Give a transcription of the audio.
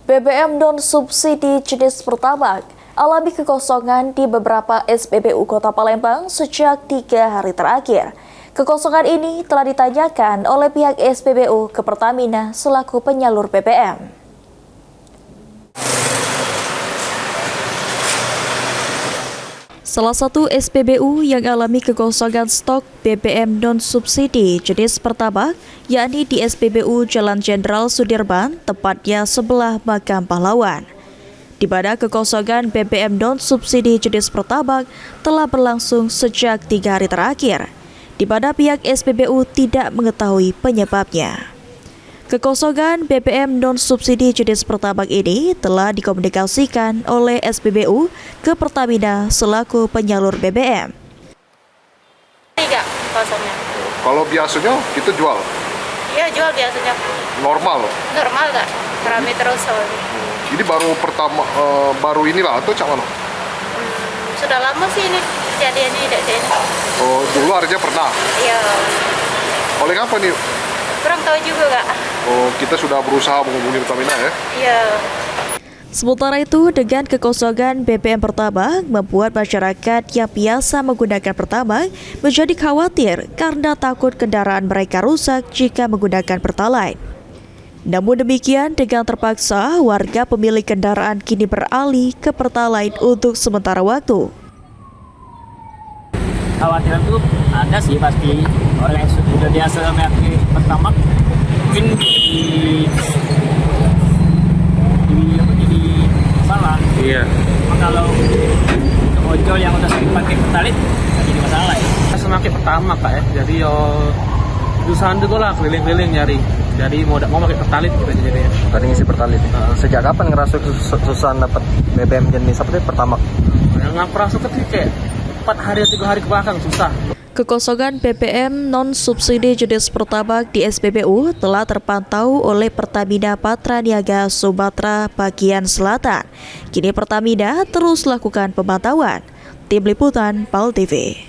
BBM non-subsidi jenis Pertamax alami kekosongan di beberapa SPBU Kota Palembang sejak 3 hari terakhir. Kekosongan ini telah ditanyakan oleh pihak SPBU ke Pertamina selaku penyalur BBM. Salah satu SPBU yang alami kekosongan stok BBM non-subsidi jenis Pertamax, yakni di SPBU Jalan Jenderal Sudirman, tepatnya sebelah Makam Pahlawan. Di mana kekosongan BBM non-subsidi jenis Pertamax telah berlangsung sejak 3 hari terakhir, di mana pihak SPBU tidak mengetahui penyebabnya. Kekosongan BBM non-subsidi jenis Pertamax ini telah dikomunikasikan oleh SPBU ke Pertamina selaku penyalur BBM. Tidak kosongnya. Kalau biasanya kita jual? Iya jual biasanya. Normal? Normal nggak? Rame terus soalnya. Ini baru inilah atau cak mana? Sudah lama sih ini kejadiannya ini. Oh, dulu harusnya pernah? Iya. Oleh apa nih? Kurang tahu juga nggak? Oh, kita sudah berusaha menghubungi Pertamina ya? Iya. Sementara itu, dengan kekosongan BBM Pertamax membuat masyarakat yang biasa menggunakan Pertamax menjadi khawatir karena takut kendaraan mereka rusak jika menggunakan Pertalite. Namun demikian, dengan terpaksa warga pemilik kendaraan kini beralih ke Pertalite untuk sementara waktu. Khawatiran itu ada sih pasti, orang yang sudah biasa memakai Pertamax mungkin jadi masalah. Iya. Kalau ojol yang udah sering pakai Pertalite jadi masalah ya. Semakin Pertamax Pak ya, jadi usaha dulu lah keliling-keliling nyari. Jadi mau pakai Pertalite gitu jadinya. Tadi ngisi Pertalite. Sejak kapan ngerasa susah dapat BBM jenis seperti Pertamax? Yang nggak pernah suka kayak 4 hari atau 3 hari ke belakang susah. Kekosongan BBM non-subsidi jenis Pertamax di SPBU telah terpantau oleh Pertamina Patraniaga Sumatera bagian selatan. Kini Pertamina terus lakukan pemantauan. Tim Liputan PAL TV.